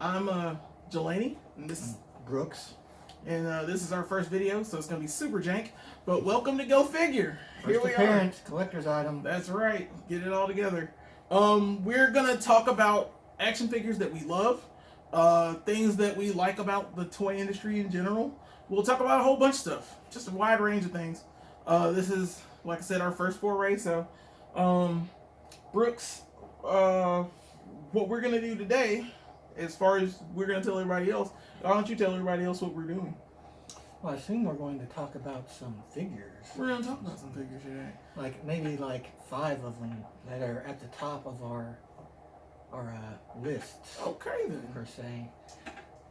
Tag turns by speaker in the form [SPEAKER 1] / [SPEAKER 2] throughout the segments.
[SPEAKER 1] I'm Jelani, and this is
[SPEAKER 2] Brooks.
[SPEAKER 1] And this is our first video, so it's going to be super jank. But welcome to Go Figure.
[SPEAKER 2] First appearance, collector's item.
[SPEAKER 1] That's right. Get it all together. We're going to talk about action figures that we love, things that we like about the toy industry in general. We'll talk about a whole bunch of stuff, just a wide range of things. This is, like I said, our first foray. So, Brooks, what we're going to do today, as far as we're going to tell everybody else, why don't you tell everybody else what we're doing?
[SPEAKER 2] Well, I assume we're going to talk about some figures.
[SPEAKER 1] We're going to talk about some figures today.
[SPEAKER 2] Maybe 5 of them that are at the top of our lists.
[SPEAKER 1] Okay, then.
[SPEAKER 2] Per se.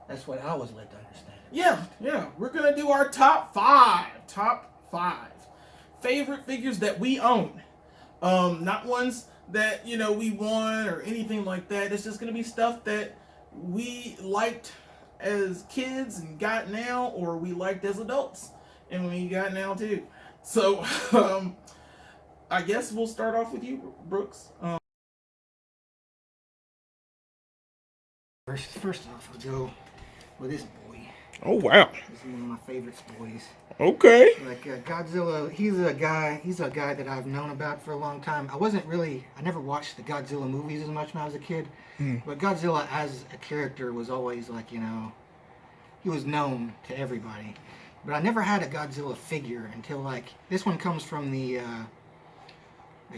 [SPEAKER 2] That's what I was led to understand.
[SPEAKER 1] Yeah. We're going to do our top 5 favorite figures that we own. Not ones that, we won or anything like that. It's just going to be stuff that we liked as kids and got now, or we liked as adults and we got now too. So I guess we'll start off with you, Brooks.
[SPEAKER 2] First off, we'll go with this boy.
[SPEAKER 1] Oh wow,
[SPEAKER 2] this is one of my favorite boys.
[SPEAKER 1] Okay.
[SPEAKER 2] Godzilla, he's a guy that I've known about for a long time. I never watched the Godzilla movies as much when I was a kid. But Godzilla as a character was always he was known to everybody. But I never had a Godzilla figure until this one comes from the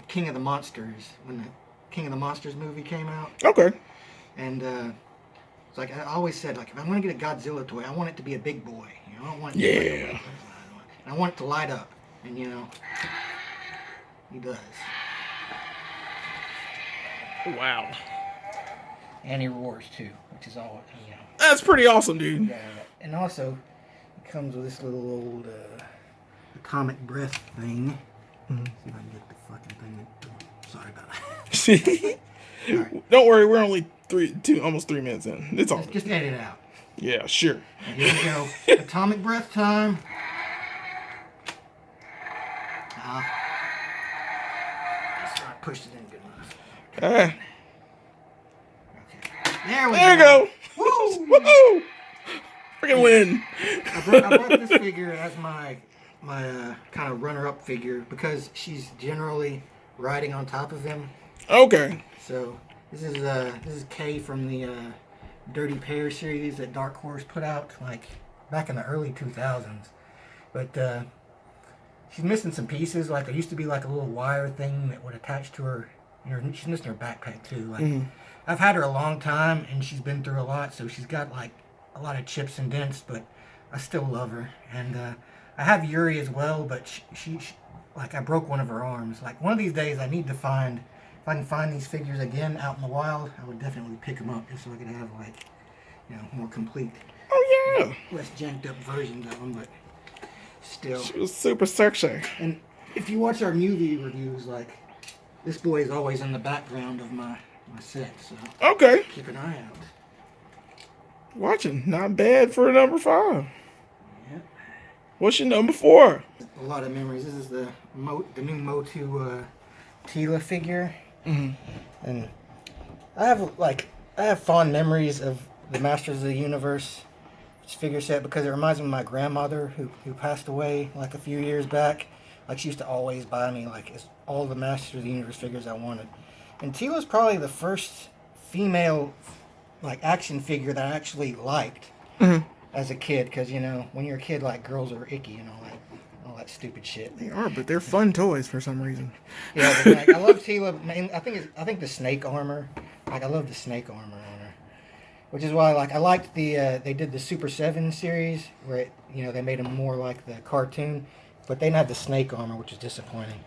[SPEAKER 2] King of the Monsters, when the King of the Monsters movie came out.
[SPEAKER 1] Okay.
[SPEAKER 2] And it's I always said, if I'm going to get a Godzilla toy, I want it to be a big boy. I don't want it to be I want it to light up. And he does.
[SPEAKER 1] Wow.
[SPEAKER 2] And he roars too, which is all,
[SPEAKER 1] That's pretty awesome, dude.
[SPEAKER 2] Yeah. And also, it comes with this little old atomic breath thing. See if I can get the fucking thing. Sorry about that.
[SPEAKER 1] Right. Don't worry, we're only almost 3 minutes in. It's all
[SPEAKER 2] just edit it out.
[SPEAKER 1] Yeah, sure.
[SPEAKER 2] And here we go. Atomic breath time. I pushed it in good enough. Okay. There you
[SPEAKER 1] go.
[SPEAKER 2] Woo!
[SPEAKER 1] Woohoo! Freaking win.
[SPEAKER 2] I brought this figure as my kind of runner-up figure because she's generally riding on top of him.
[SPEAKER 1] Okay.
[SPEAKER 2] So this is Kay from the Dirty Pair series that Dark Horse put out back in the early 2000s. But she's missing some pieces. There used to be a little wire thing that would attach to her. She's missing her backpack too. I've had her a long time and she's been through a lot, so she's got a lot of chips and dents, but I still love her. And I have Yuri as well, but she I broke one of her arms. One of these days I need to find, if I can find these figures again out in the wild, I would definitely pick them up just so I could have more complete.
[SPEAKER 1] Oh yeah.
[SPEAKER 2] Less janked up versions of them, but still.
[SPEAKER 1] She was super sexy.
[SPEAKER 2] And if you watch our movie reviews, this boy is always in the background of my set, so
[SPEAKER 1] okay.
[SPEAKER 2] Keep an eye out.
[SPEAKER 1] Watching, not bad for a number 5.
[SPEAKER 2] Yeah.
[SPEAKER 1] What's your number 4?
[SPEAKER 2] A lot of memories. This is the new Motu Tila figure, and I have fond memories of the Masters of the Universe figure set because it reminds me of my grandmother who passed away a few years back. She used to always buy me all the Masters of the Universe figures I wanted, and Tila's probably the first female action figure that I actually liked as a kid, because when you're a kid, girls are icky and all that stupid shit.
[SPEAKER 1] They are, but they're fun toys for some reason.
[SPEAKER 2] Yeah, but, I love Tila. I think the snake armor. I love the snake armor on her, which is why I liked they did the Super 7 series where they made them more like the cartoon, but they didn't have the snake armor, which is disappointing.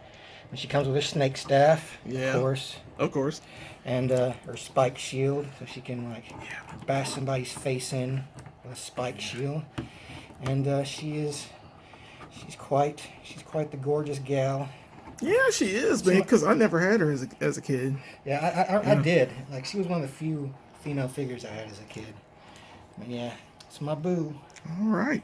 [SPEAKER 2] And she comes with her snake staff,
[SPEAKER 1] of course,
[SPEAKER 2] and her spike shield, so she can bash somebody's face in with a spike shield. And she's quite the gorgeous gal.
[SPEAKER 1] Yeah, she is, man. Because I never had her as a kid.
[SPEAKER 2] Yeah, I did. She was one of the few female figures I had as a kid. But yeah, it's my boo.
[SPEAKER 1] All right.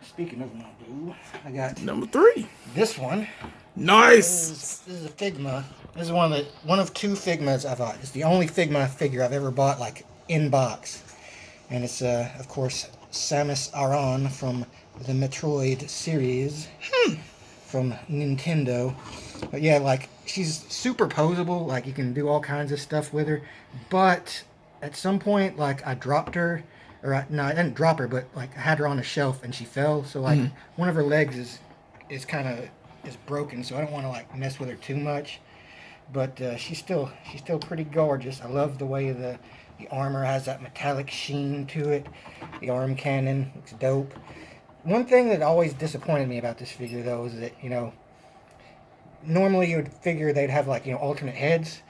[SPEAKER 2] Speaking of my boo, I got
[SPEAKER 1] number 3.
[SPEAKER 2] This one.
[SPEAKER 1] Nice.
[SPEAKER 2] This is a Figma. This is one of 2 Figmas I've bought. It's the only Figma figure I've ever bought in box. And it's, of course, Samus Aran from the Metroid series from Nintendo. But yeah, like, she's super posable. Like, you can do all kinds of stuff with her. But at some point, like, I dropped her. No, I didn't drop her, but, like, I had her on a shelf and she fell. So, like, one of her legs is kind of broken. So I don't want to, like, mess with her too much. But she's still pretty gorgeous. I love the way the armor has that metallic sheen to it. The arm cannon looks dope. One thing that always disappointed me about this figure, though, is that, you know, normally you would figure they'd have, like, you know, alternate heads.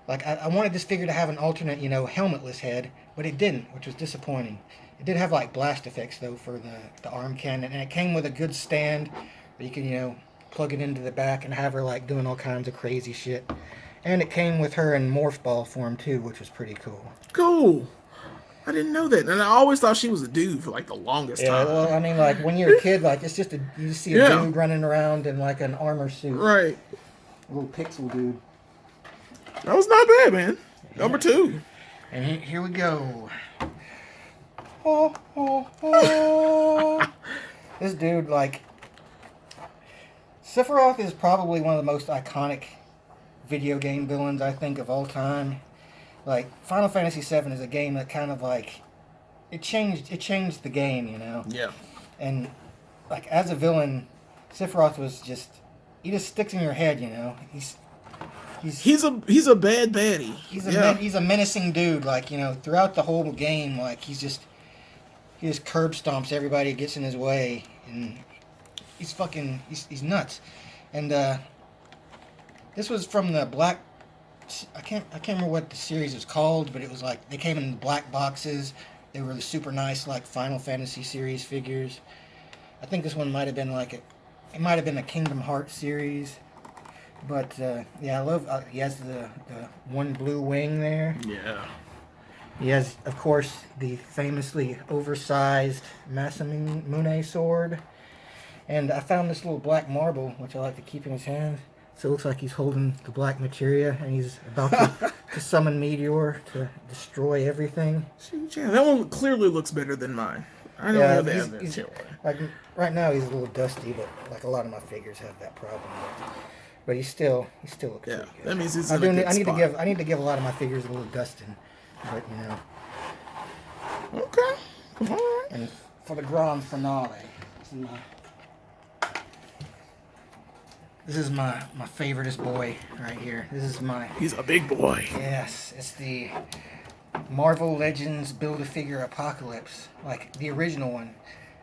[SPEAKER 2] Like, I wanted this figure to have an alternate, you know, helmetless head, but it didn't, which was disappointing. It did have, like, blast effects, though, for the arm cannon, and it came with a good stand where you can, you know, plug it into the back and have her, like, doing all kinds of crazy shit. And it came with her in morph ball form, too, which was pretty cool.
[SPEAKER 1] Cool. I didn't know that. And I always thought she was a dude for, like, the longest time.
[SPEAKER 2] Yeah, well, I mean, like, when you're a kid, like, it's just you just see a dude running around in, like, an armor suit.
[SPEAKER 1] Right.
[SPEAKER 2] A little pixel dude.
[SPEAKER 1] That was not bad, man. Number 2.
[SPEAKER 2] And here we go. Oh. This dude, like... Sephiroth is probably one of the most iconic video game villains, I think, of all time. Like, Final Fantasy VII is a game that kind of, like... It changed the game, you know?
[SPEAKER 1] Yeah.
[SPEAKER 2] And, like, as a villain, Sephiroth was just... He just sticks in your head, you know?
[SPEAKER 1] He's a bad baddie.
[SPEAKER 2] He's a menacing dude. Like, you know, throughout the whole game, like, he just curb stomps everybody that gets in his way, and he's nuts. And this was from the black. I can't remember what the series was called, but it was like they came in black boxes. They were the super nice, like, Final Fantasy series figures. I think this one might have been it might have been a Kingdom Hearts series. But, yeah, I love, he has the one blue wing there.
[SPEAKER 1] Yeah.
[SPEAKER 2] He has, of course, the famously oversized Masamune sword. And I found this little black marble, which I like to keep in his hand. So it looks like he's holding the black materia, and he's about to summon Meteor to destroy everything.
[SPEAKER 1] Yeah, that one clearly looks better than mine. I don't know that.
[SPEAKER 2] Like, right now he's a little dusty, but, like, a lot of my figures have that problem. But he still looks pretty good.
[SPEAKER 1] That means he's in a good spot.
[SPEAKER 2] I need to give a lot of my figures a little dusting, but, you know.
[SPEAKER 1] Okay, come on.
[SPEAKER 2] And for the grand finale, this is my favoriteest boy right here.
[SPEAKER 1] He's a big boy.
[SPEAKER 2] Yes, it's the Marvel Legends Build-A-Figure Apocalypse, like the original one.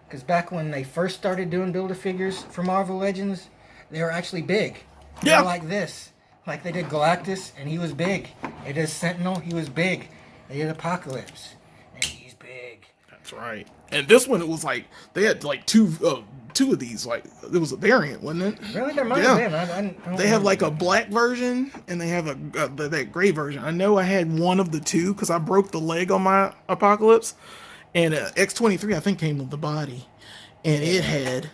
[SPEAKER 2] Because back when they first started doing Build-A-Figures for Marvel Legends, they were actually big.
[SPEAKER 1] Yeah.
[SPEAKER 2] Like this. Like they did Galactus, and he was big. They did Sentinel, he was big. They did Apocalypse, and he's big.
[SPEAKER 1] That's right. And this one, it was like, they had like two of these. Like, it was a variant, wasn't it?
[SPEAKER 2] Really? There might have been. I don't
[SPEAKER 1] they have like a black version, and they have that gray version. I know I had one of the two, because I broke the leg on my Apocalypse. And X-23, I think, came with the body. And it had...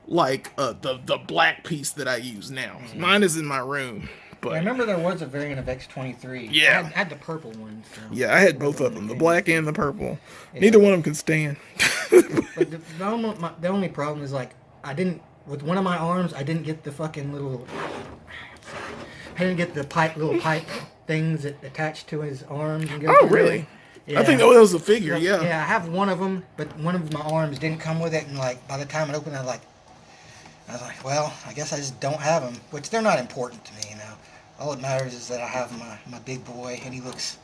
[SPEAKER 1] like the black piece that I use now. Mine is in my room. But
[SPEAKER 2] I remember there was a variant of X-23.
[SPEAKER 1] Yeah.
[SPEAKER 2] I had the purple one. So.
[SPEAKER 1] Yeah, I had both of them, the black and the purple. Yeah. Neither one of them could stand.
[SPEAKER 2] But the only problem is, like, with one of my arms, I didn't get the fucking little... I didn't get the little pipe things that attached to his arms. And
[SPEAKER 1] oh, really? Yeah. I think that was a figure,
[SPEAKER 2] so,
[SPEAKER 1] yeah.
[SPEAKER 2] Yeah, I have one of them, but one of my arms didn't come with it, and, like, by the time it opened, I was like, well, I guess I just don't have them, which they're not important to me, you know. All that matters is that I have my big boy, and he looks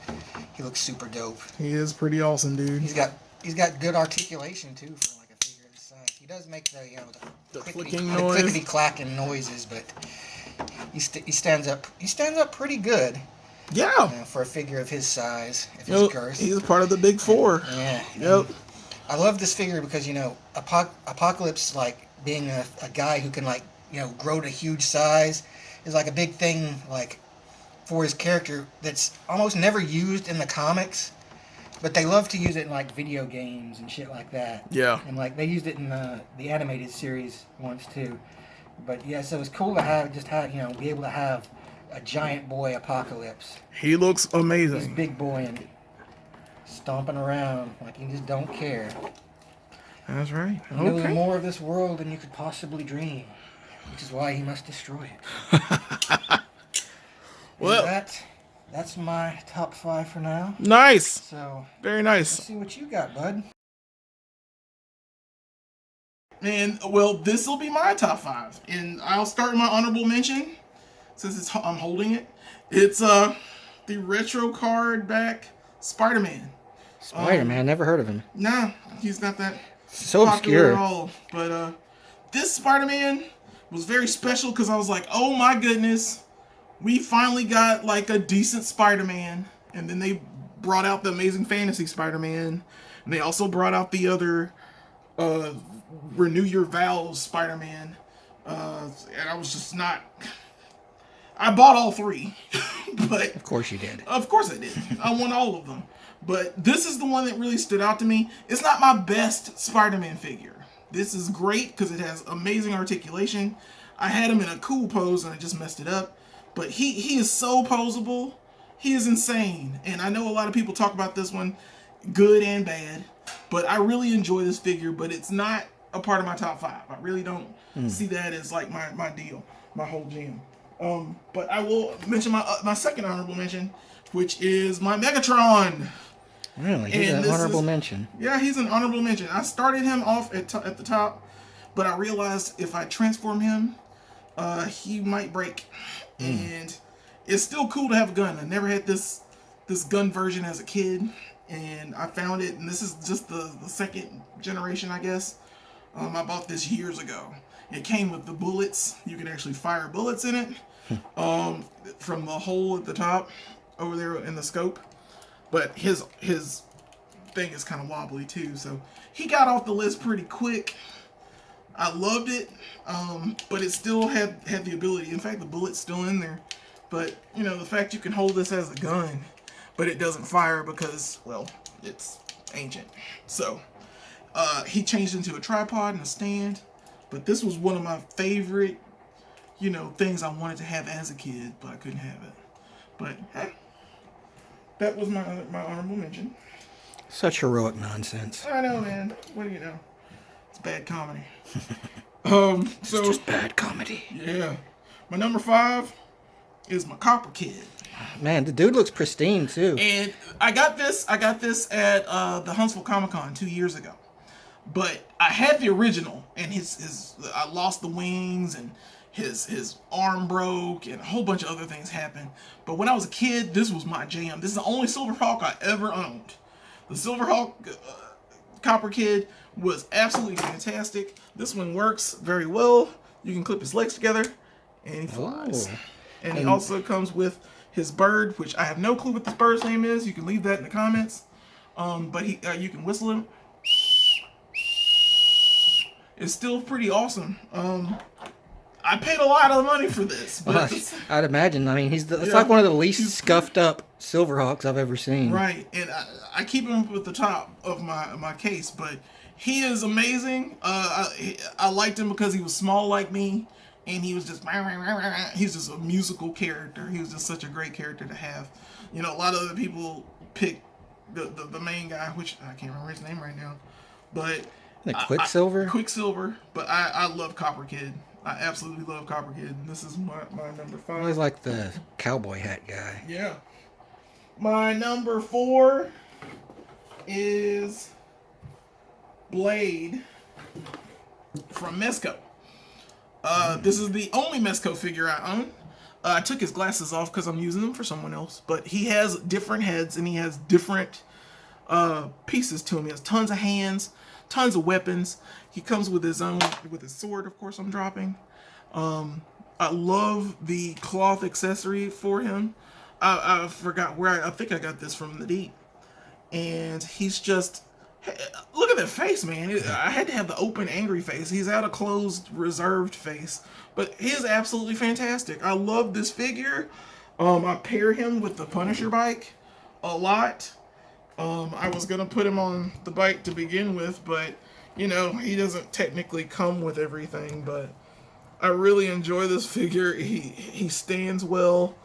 [SPEAKER 2] super dope.
[SPEAKER 1] He is pretty awesome, dude.
[SPEAKER 2] He's got good articulation too for like a figure this size. He does make the
[SPEAKER 1] clicking noise,
[SPEAKER 2] clickety clacking noises, but he stands up pretty good.
[SPEAKER 1] Yeah.
[SPEAKER 2] For a figure of his size, his girth.
[SPEAKER 1] He's part of the big four.
[SPEAKER 2] Yeah.
[SPEAKER 1] Yep.
[SPEAKER 2] I love this figure because, you know, Apocalypse, like, being a guy who can, like, you know, grow to huge size is like a big thing, like, for his character that's almost never used in the comics, but they love to use it in, like, video games and shit like that.
[SPEAKER 1] Yeah.
[SPEAKER 2] And, like, they used it in the animated series once too. But yeah, so it's cool to have you know, be able to have a giant boy Apocalypse.
[SPEAKER 1] He looks amazing.
[SPEAKER 2] He's big boy and stomping around like you just don't care.
[SPEAKER 1] That's right.
[SPEAKER 2] Knowing more of this world than you could possibly dream, which is why he must destroy it.
[SPEAKER 1] Well,
[SPEAKER 2] that's my top 5 for now.
[SPEAKER 1] Nice.
[SPEAKER 2] So
[SPEAKER 1] very nice.
[SPEAKER 2] Let's see what you got, bud.
[SPEAKER 1] And well, this will be my top 5, and I'll start my honorable mention since I'm holding it. It's the retro card back Spider-Man.
[SPEAKER 2] Spider-Man, never heard of him.
[SPEAKER 1] Nah, he's not that
[SPEAKER 2] so
[SPEAKER 1] popular
[SPEAKER 2] obscure
[SPEAKER 1] at all. But this Spider-Man was very special because I was like, oh my goodness, we finally got like a decent Spider-Man. And then they brought out the Amazing Fantasy Spider-Man, and they also brought out the other Renew Your Vows Spider-Man, and I was just not. I bought all 3, but
[SPEAKER 2] of course you did.
[SPEAKER 1] Of course I did. I won all of them, but this is the one that really stood out to me. It's not my best Spider-Man figure. This is great because it has amazing articulation. I had him in a cool pose and I just messed it up, but he is so poseable. He is insane, and I know a lot of people talk about this one, good and bad, but I really enjoy this figure. But it's not a part of my top 5. I really don't see that as like my deal, my whole jam. But I will mention my second honorable mention, which is my Megatron.
[SPEAKER 2] Really? He's an honorable mention.
[SPEAKER 1] Yeah, he's an honorable mention. I started him off at the top, but I realized if I transform him, he might break. And it's still cool to have a gun. I never had this gun version as a kid, and I found it, and this is just the second generation, I guess. I bought this years ago. It came with the bullets. You can actually fire bullets in it from the hole at the top over there in the scope. But his thing is kind of wobbly too, so he got off the list pretty quick. I loved it, but it still had the ability. In fact, the bullet's still in there. But you know, the fact you can hold this as a gun, but it doesn't fire because, well, it's ancient. So he changed into a tripod and a stand. But this was one of my favorite, things I wanted to have as a kid, but I couldn't have it. But hey, that was my honorable mention.
[SPEAKER 2] Such heroic nonsense.
[SPEAKER 1] I know, man. What do you know? It's bad comedy.
[SPEAKER 2] It's just bad comedy.
[SPEAKER 1] Yeah. My number 5 is my Copper Kid.
[SPEAKER 2] Man, the dude looks pristine too.
[SPEAKER 1] And I got this at the Huntsville Comic-Con 2 years ago. But I had the original, and his I lost the wings, and his arm broke, and a whole bunch of other things happened. But when I was a kid, this was my jam. This is the only Silverhawk I ever owned. The Silverhawk Copper Kid was absolutely fantastic. This one works very well. You can clip his legs together, and he flies. Oh. And he also comes with his bird, which I have no clue what this bird's name is. You can leave that in the comments. But you can whistle him. It's still pretty awesome. I paid a lot of money for this. But
[SPEAKER 2] I'd imagine. I mean, it's like one of the least scuffed up Silverhawks I've ever seen.
[SPEAKER 1] Right, and I keep him at the top of my case, but he is amazing. I liked him because he was small like me, and he was just he's just a musical character. He was just such a great character to have. A lot of other people pick the main guy, which I can't remember his name right now, but
[SPEAKER 2] Quicksilver.
[SPEAKER 1] Quicksilver, but I love Copper Kid. I absolutely love Copper Kid. And this is my number 5.
[SPEAKER 2] He's like the cowboy hat guy.
[SPEAKER 1] Yeah. My number 4 is Blade from Mezco. This is the only Mezco figure I own. I took his glasses off because I'm using them for someone else. But he has different heads, and he has different pieces to him. He has tons of hands, tons of weapons. He comes with his sword, of course, I'm dropping. I love the cloth accessory for him. I forgot where I think I got this from the deep. And he's just, look at that face, man. I had to have the open, angry face. He's out a closed, reserved face. But he is absolutely fantastic. I love this figure. I pair him with the Punisher bike a lot. I was going to put him on the bike to begin with, but, he doesn't technically come with everything. But I really enjoy this figure. He stands well.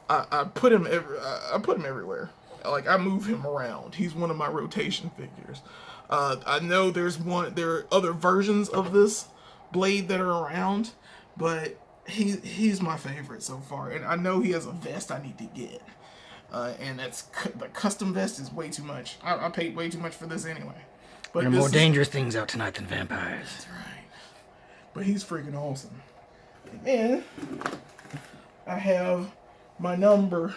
[SPEAKER 1] I put him everywhere. Like, I move him around. He's one of my rotation figures. I know there are other versions of this Blade that are around, but he's my favorite so far. And I know he has a vest I need to get. And the custom vest is way too much. I paid way too much for this anyway. But
[SPEAKER 2] there are more dangerous things out tonight than vampires.
[SPEAKER 1] That's right. But he's freaking awesome. And I have my number.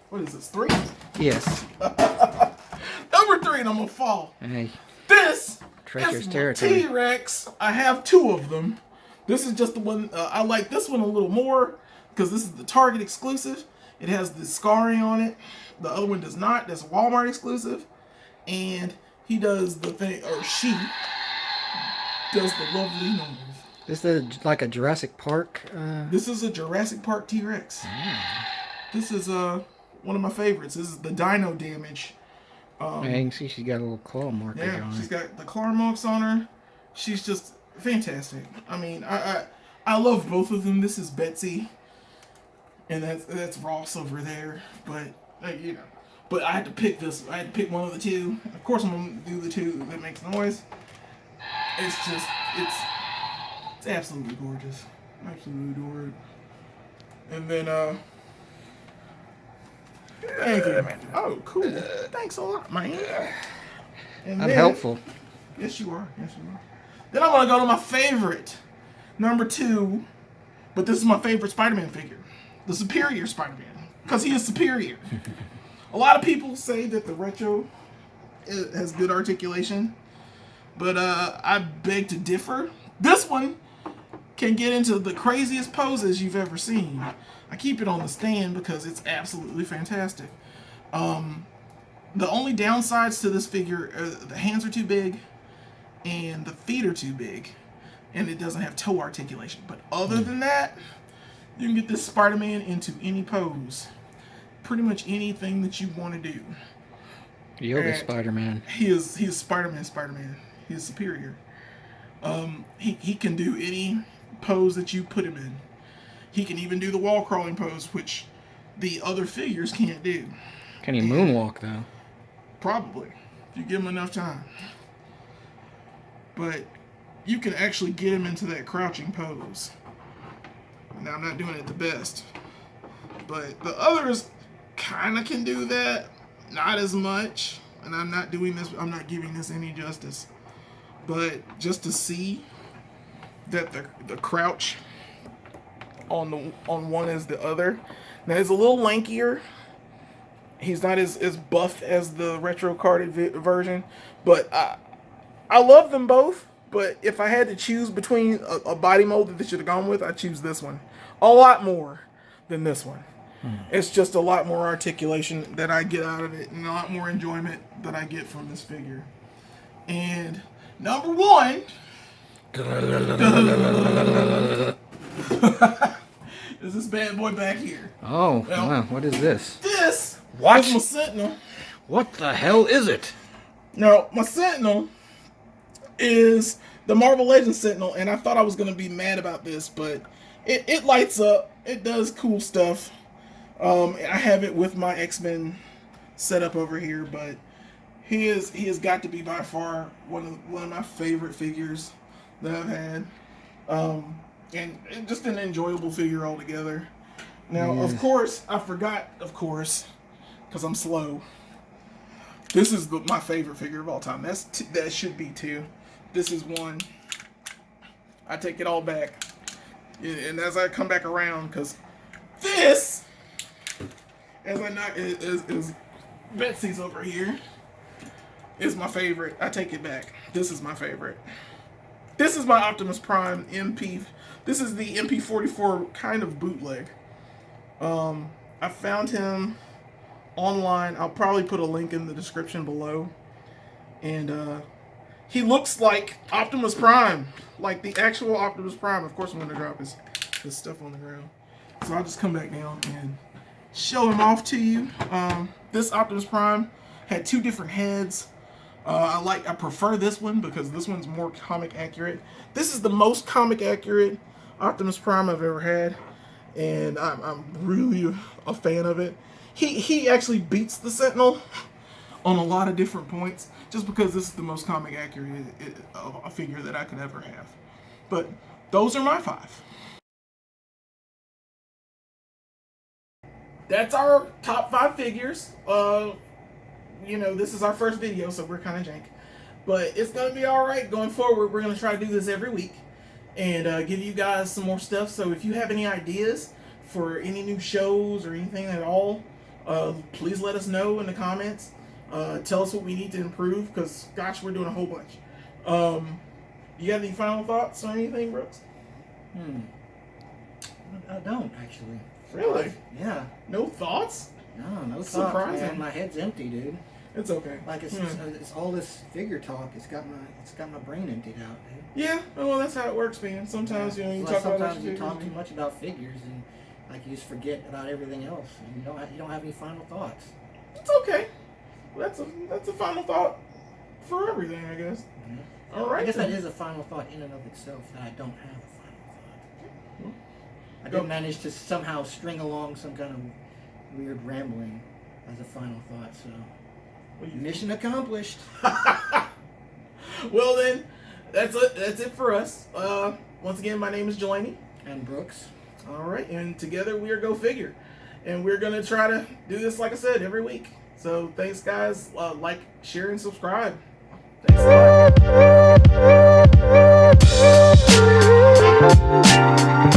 [SPEAKER 1] What is this? 3?
[SPEAKER 2] Yes.
[SPEAKER 1] Number 3, and I'm gonna fall.
[SPEAKER 2] Hey.
[SPEAKER 1] This
[SPEAKER 2] Treacherous
[SPEAKER 1] is my
[SPEAKER 2] territory.
[SPEAKER 1] T-Rex. I have 2 of them. This is just the one. I like this one a little more because this is the Target exclusive. It has the scarring on it. The other one does not. That's Walmart exclusive. And he does the thing, or she does the lovely numbers.
[SPEAKER 2] This is like a Jurassic Park.
[SPEAKER 1] This is a Jurassic Park T-Rex. This is one of my favorites. This is the Dino Damage.
[SPEAKER 2] Yeah, you can see she's got a little claw marker on her.
[SPEAKER 1] She's got the claw marks on her. She's just fantastic. I mean, I love both of them. This is Betsy, and that's Ross over there. But you know, but I had to pick this. I had to pick one of the 2. Of course, I'm gonna do the 2 that makes noise. It's just it's absolutely gorgeous. Absolutely adore it. And then thank you, man. Oh, cool. Thanks a lot, man. And
[SPEAKER 2] I'm helpful.
[SPEAKER 1] Yes, you are. Yes, you are. Then I'm going to go to my favorite, number 2, but this is my favorite Spider-Man figure, the Superior Spider-Man, because he is superior. A lot of people say that the retro has good articulation, but I beg to differ. This one can get into the craziest poses you've ever seen. I keep it on the stand because it's absolutely fantastic. The only downsides to this figure are the hands are too big and the feet are too big, and it doesn't have toe articulation. But other than that, you can get this Spider-Man into any pose. Pretty much anything that you want to do.
[SPEAKER 2] Yoga Spider-Man.
[SPEAKER 1] He is Spider-Man. He is superior. He can do any pose that you put him in. He can even do the wall crawling pose, which the other figures can't do.
[SPEAKER 2] Can he moonwalk, though?
[SPEAKER 1] Probably, if you give him enough time. But you can actually get him into that crouching pose. Now, I'm not doing it the best. But the others kind of can do that. Not as much. And I'm not giving this any justice. But just to see that the crouch on one as the other. Now, he's a little lankier. He's not as buff as the retro carded version, but I love them both. But if I had to choose between a body mold that they should have gone with, I'd choose this one a lot more than this one. It's just a lot more articulation that I get out of it, and a lot more enjoyment that I get from this figure. And number 1 is this bad boy back here.
[SPEAKER 2] Oh, well, wow. What is this?
[SPEAKER 1] This
[SPEAKER 2] What?
[SPEAKER 1] is my Sentinel.
[SPEAKER 2] What the hell is it?
[SPEAKER 1] Now, my Sentinel is the Marvel Legends Sentinel, and I thought I was going to be mad about this, but it lights up. It does cool stuff. I have it with my X-Men setup over here, but he has got to be by far one of my favorite figures that I've had. And just an enjoyable figure altogether. Now, of course, I forgot, because I'm slow. This is my favorite figure of all time. That should be 2. This is 1. I take it all back. And as I come back around, because this, is Betsy's over here, is my favorite. I take it back. This is my favorite. This is my Optimus Prime MP. This is the MP44 kind of bootleg. I found him online. I'll probably put a link in the description below. And he looks like Optimus Prime, like the actual Optimus Prime. Of course, I'm going to drop his stuff on the ground. So I'll just come back down and show him off to you. This Optimus Prime had 2 different heads. I prefer this one because this one's more comic accurate. This is the most comic accurate Optimus Prime I've ever had. and I'm really a fan of it. He actually beats the Sentinel on a lot of different points, just because this is the most comic accurate of a figure that I could ever have. But those are my 5. That's our top 5 figures. You know, this is our first video, so we're kind of jank. But it's going to be alright going forward. We're going to try to do this every week and give you guys some more stuff. So if you have any ideas for any new shows or anything at all, please let us know in the comments. Tell us what we need to improve, because, gosh, we're doing a whole bunch. You got any final thoughts or anything, Brooks?
[SPEAKER 2] I don't, actually.
[SPEAKER 1] Really?
[SPEAKER 2] Yeah.
[SPEAKER 1] No thoughts?
[SPEAKER 2] No thoughts,
[SPEAKER 1] surprising.
[SPEAKER 2] man. My head's empty, dude.
[SPEAKER 1] It's okay.
[SPEAKER 2] Like, it's all this figure talk. It's got my brain emptied out, dude.
[SPEAKER 1] Yeah, well, that's how it works, man. Sometimes, you know, you talk about
[SPEAKER 2] sometimes you talk too much about figures, and like you just forget about everything else, and you don't have any final thoughts.
[SPEAKER 1] It's okay. That's a final thought for everything, I guess.
[SPEAKER 2] Mm-hmm.
[SPEAKER 1] All right.
[SPEAKER 2] I guess
[SPEAKER 1] then.
[SPEAKER 2] that is a final thought in and of itself, that I don't have a final thought.
[SPEAKER 1] Well,
[SPEAKER 2] I did manage to somehow string along some kind of weird rambling as a final thought, so mission accomplished.
[SPEAKER 1] Well then, that's it for us. Once again, my name is Jelani.
[SPEAKER 2] And Brooks.
[SPEAKER 1] All right, and together we are Go Figure. And we're going to try to do this, like I said, every week. So thanks, guys. Like, share, and subscribe. Thanks a lot.